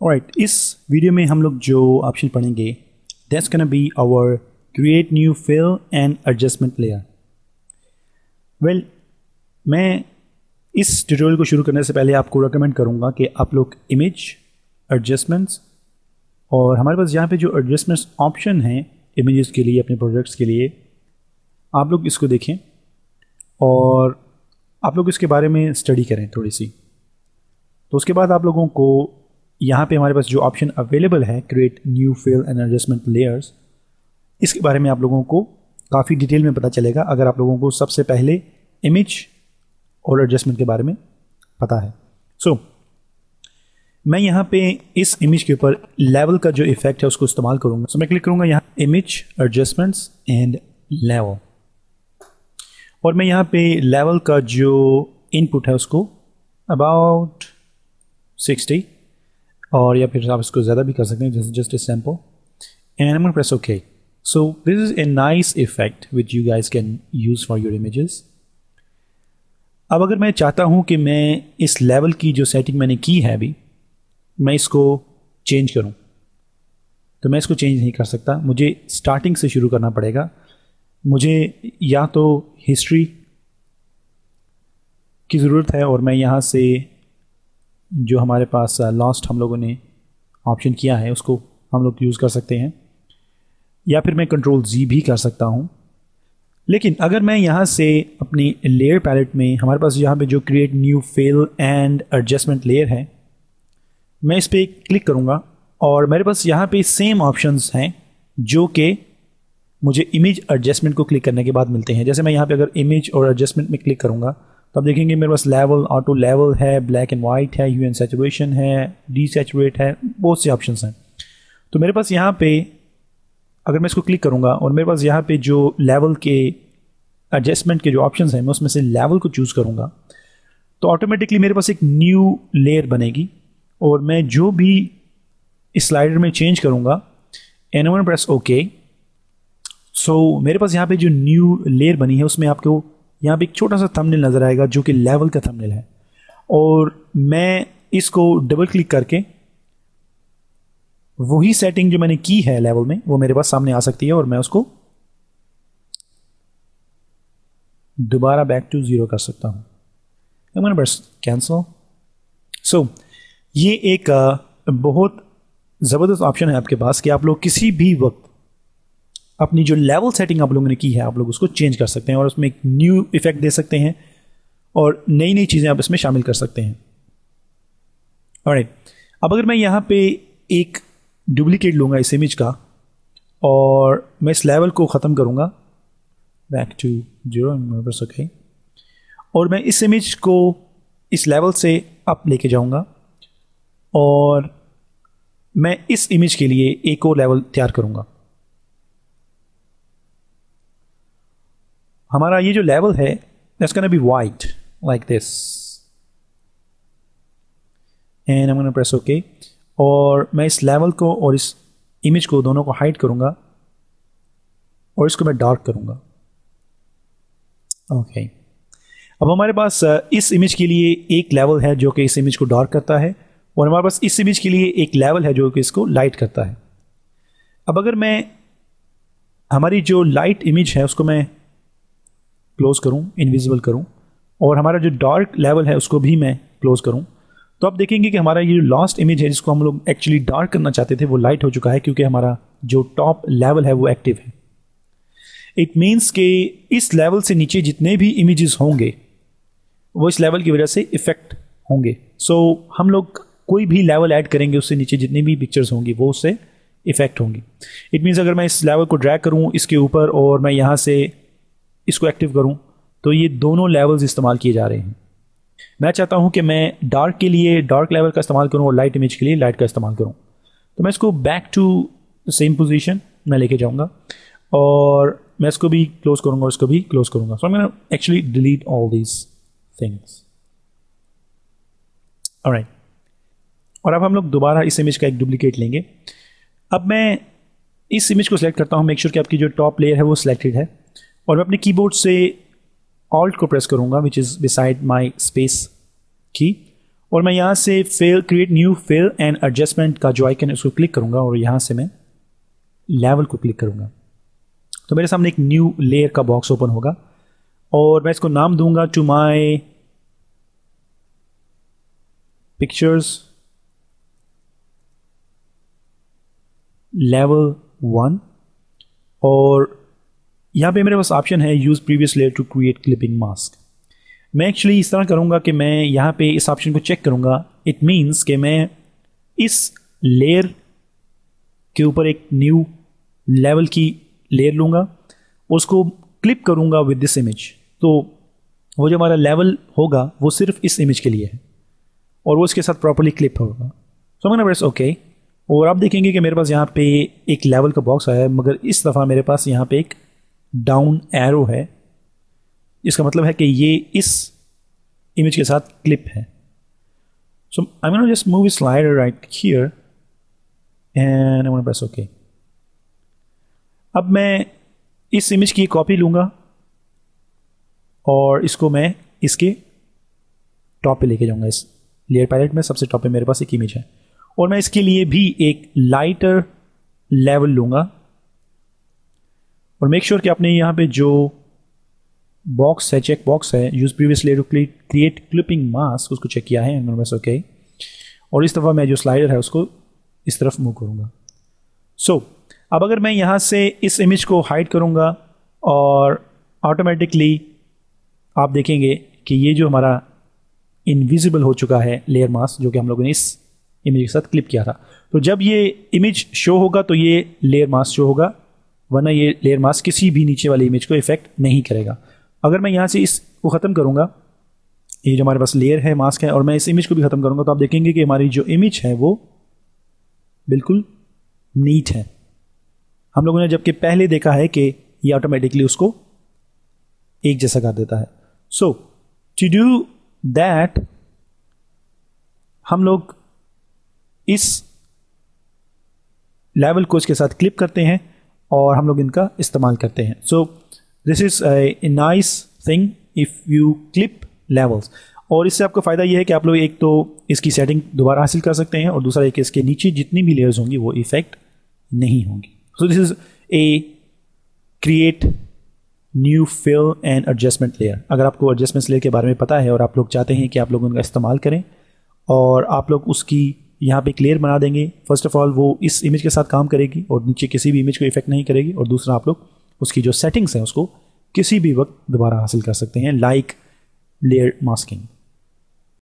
Alright, इस video में हम लोग जो ऑप्शन पढ़ेंगे that's gonna be our create new fill and adjustment layer. Well, मैं इस ट्यूटोरियल को शुरू करने से पहले आपको रेकमेंड करूंगा कि आप लोग इमेज एडजस्टमेंट्स और हमारे पास यहाँ पे जो एडजस्टमेंट्स ऑप्शन हैं इमेजेस के लिए, अपने प्रोजेक्ट्स के लिए, आप लोग इसको देखें और आप लोग इसके बारे में स्टडी करें थोड़ी सी। तो उसके बाद आप लोगों को यहाँ पे हमारे पास जो ऑप्शन अवेलेबल है create new fill and adjustment layers, इसके बारे में आप लोगों को काफ़ी डिटेल में पता चलेगा अगर आप लोगों को सबसे पहले इमेज और एडजस्टमेंट के बारे में पता है। सो मैं यहाँ पे इस इमेज के ऊपर लेवल का जो इफेक्ट है उसको इस्तेमाल करूँगा। सो मैं क्लिक करूँगा यहाँ इमेज एडजस्टमेंट्स एंड लेवल, और मैं यहाँ पे लेवल का जो इनपुट है उसको अबाउट 60, और या फिर आप इसको ज़्यादा भी कर सकते हैं, just a sample, and I am gonna press okay. So this is a nice effect which you guys can use for your images. अब अगर मैं चाहता हूँ कि मैं इस लेवल की जो सेटिंग मैंने की है अभी मैं इसको चेंज करूँ, तो मैं इसको चेंज नहीं कर सकता, मुझे स्टार्टिंग से शुरू करना पड़ेगा। मुझे या तो हिस्ट्री की ज़रूरत है और मैं यहाँ से जो हमारे पास लास्ट हम लोगों ने ऑप्शन किया है उसको हम लोग यूज़ कर सकते हैं, या फिर मैं Ctrl+Z भी कर सकता हूँ। लेकिन अगर मैं यहाँ से अपनी लेयर पैलेट में हमारे पास यहाँ पे जो create new fill and adjustment layer है, मैं इस पर क्लिक करूँगा और मेरे पास यहाँ पे सेम ऑप्शंस हैं जो कि मुझे इमेज एडजस्टमेंट को क्लिक करने के बाद मिलते हैं। जैसे मैं यहाँ पे अगर इमेज और एडजस्टमेंट में क्लिक करूँगा तो आप देखेंगे मेरे पास लेवल, ऑटो लेवल है, ब्लैक एंड वाइट है, ह्यू एंड सैचुरेशन है, डीसैचुरेट है, बहुत से ऑप्शंस हैं। तो मेरे पास यहाँ पे अगर मैं इसको क्लिक करूँगा और मेरे पास यहाँ पे जो लेवल के एडजस्टमेंट के जो ऑप्शंस हैं मैं उसमें से लेवल को चूज़ करूँगा तो ऑटोमेटिकली मेरे पास एक न्यू लेयर बनेगी, और मैं जो भी इस स्लाइडर में चेंज करूँगा and I will press okay. So मेरे पास यहाँ पे जो न्यू लेयर बनी है उसमें आपको यहाँ पे एक छोटा सा थंबनेल नज़र आएगा जो कि लेवल का थंबनेल है, और मैं इसको डबल क्लिक करके वही सेटिंग जो मैंने की है लेवल में वो मेरे पास सामने आ सकती है और मैं उसको दोबारा बैक टू 0 कर सकता हूँ। I'm gonna press cancel। सो ये एक बहुत ज़बरदस्त ऑप्शन है आपके पास कि आप लोग किसी भी वक्त अपनी जो लेवल सेटिंग आप लोगों ने की है आप लोग उसको चेंज कर सकते हैं और उसमें एक न्यू इफेक्ट दे सकते हैं और नई नई चीज़ें आप इसमें शामिल कर सकते हैं। ऑलराइट, अब अगर मैं यहाँ पे एक डुप्लीकेट लूँगा इस इमेज का और मैं इस लेवल को ख़त्म करूँगा बैक टू 0 ओके, और मैं इस इमेज को इस लेवल से अप लेके जाऊँगा और मैं इस इमेज के लिए एक और लेवल तैयार करूँगा। हमारा ये जो लेवल है that's gonna be white like this and I'm gonna press OK, और मैं इस लेवल को और इस इमेज को दोनों को हाइड करूंगा और इसको मैं डार्क करूंगा। ओके, अब हमारे पास इस इमेज के लिए एक लेवल है जो कि इस इमेज को डार्क करता है और हमारे पास इस इमेज के लिए एक लेवल है जो कि इसको लाइट करता है। अब अगर मैं हमारी जो लाइट इमेज है उसको मैं क्लोज करूं, इनविजिबल करूं, और हमारा जो डार्क लेवल है उसको भी मैं क्लोज करूं, तो आप देखेंगे कि हमारा ये लास्ट इमेज है जिसको हम लोग एक्चुअली डार्क करना चाहते थे वो लाइट हो चुका है क्योंकि हमारा जो टॉप लेवल है वो एक्टिव है। इट मीन्स कि इस लेवल से नीचे जितने भी इमेजेस होंगे वो इस लेवल की वजह से इफेक्ट होंगे। सो हम लोग कोई भी लेवल ऐड करेंगे उससे नीचे जितनी भी पिक्चर्स होंगी वो उससे इफेक्ट होंगी। इट मीन्स अगर मैं इस लेवल को ड्रैग करूँ इसके ऊपर और मैं यहाँ से इसको एक्टिव करूं तो ये दोनों लेवल्स इस्तेमाल किए जा रहे हैं। मैं चाहता हूं कि मैं डार्क के लिए डार्क लेवल का इस्तेमाल करूं और लाइट इमेज के लिए लाइट का इस्तेमाल करूं, तो मैं इसको बैक टू सेम पोजीशन में लेके जाऊंगा और मैं इसको भी क्लोज करूंगा और इसको भी क्लोज करूंगा। So I am gonna actually delete all these things. Alright, और अब हम लोग दोबारा इस इमेज का एक डुप्लीकेट लेंगे। अब मैं इस इमेज को सिलेक्ट करता हूं, मेक श्योर कि आपकी जो टॉप लेयर है वो सिलेक्टेड है, और मैं अपने कीबोर्ड से ऑल्ट को प्रेस करूंगा which is beside my space key, और मैं यहाँ से fill, create new fill and adjustment का जो आइकन है उसको क्लिक करूँगा और यहाँ से मैं लेवल को क्लिक करूँगा तो मेरे सामने एक न्यू लेयर का बॉक्स ओपन होगा और मैं इसको नाम दूंगा टू माय पिक्चर्स लेवल 1 और यहाँ पे मेरे पास ऑप्शन है use previous layer to create clipping mask. मैं एक्चुअली इस तरह करूँगा कि मैं यहाँ पे इस ऑप्शन को चेक करूँगा। इट मीन्स कि मैं इस लेयर के ऊपर एक न्यू लेवल की लेयर लूँगा, उसको क्लिप करूँगा विद दिस इमेज, तो वो जो हमारा लेवल होगा वो सिर्फ इस इमेज के लिए है और वो इसके साथ प्रॉपर्ली क्लिप होगा। सो मैंने प्रेस ओके और आप देखेंगे कि मेरे पास यहाँ पे एक लेवल का बॉक्स आया है, मगर इस दफ़ा मेरे पास यहाँ पे एक डाउन एरो है। इसका मतलब है कि ये इस इमेज के साथ क्लिप है। So I am gonna just move slider right here and I gonna press okay. अब मैं इस इमेज की कॉपी लूँगा और इसको मैं इसके टॉप पे लेके जाऊँगा। इस लेयर पैलेट में सबसे टॉप पे मेरे पास एक इमेज है और मैं इसके लिए भी एक लाइटर लेवल लूँगा और मेक श्योर कि आपने यहाँ पे जो बॉक्स है, चेक बॉक्स है, use previous layer to create clipping mask, उसको चेक किया है। बस ओके और इस दफ़ा मैं जो स्लाइडर है उसको इस तरफ मूव करूँगा। सो अब अगर मैं यहाँ से इस इमेज को हाइड करूँगा और ऑटोमेटिकली आप देखेंगे कि ये जो हमारा इनविजिबल हो चुका है लेयर मास्क, जो कि हम लोगों ने इस इमेज के साथ क्लिप किया था। तो जब ये इमेज शो होगा तो ये लेयर मास्क शो होगा, वरना ये लेयर मास्क किसी भी नीचे वाली इमेज को इफेक्ट नहीं करेगा। अगर मैं यहाँ से इसको ख़त्म करूँगा, ये जो हमारे पास लेयर है मास्क है, और मैं इस इमेज को भी ख़त्म करूँगा, तो आप देखेंगे कि हमारी जो इमेज है वो बिल्कुल नीट है। हम लोगों ने जबकि पहले देखा है कि ये ऑटोमेटिकली उसको एक जैसा कर देता है। सो टू डू दैट हम लोग इस लेवल को इसके साथ क्लिप करते हैं और हम लोग इनका इस्तेमाल करते हैं। सो this is a nice thing if you clip levels. और इससे आपको फ़ायदा ये है कि आप लोग एक तो इसकी सेटिंग दोबारा हासिल कर सकते हैं और दूसरा एक इसके नीचे जितनी भी लेयर्स होंगी वो इफेक्ट नहीं होंगी। So this is a create new fill and adjustment layer. अगर आपको एडजस्टमेंट लेयर के बारे में पता है और आप लोग चाहते हैं कि आप लोग उनका इस्तेमाल करें और आप लोग उसकी यहाँ पे एक लेयर बना देंगे, फर्स्ट ऑफ ऑल वो इस इमेज के साथ काम करेगी और नीचे किसी भी इमेज को इफेक्ट नहीं करेगी, और दूसरा आप लोग उसकी जो सेटिंग्स हैं उसको किसी भी वक्त दोबारा हासिल कर सकते हैं, लाइक लेयर मास्किंग।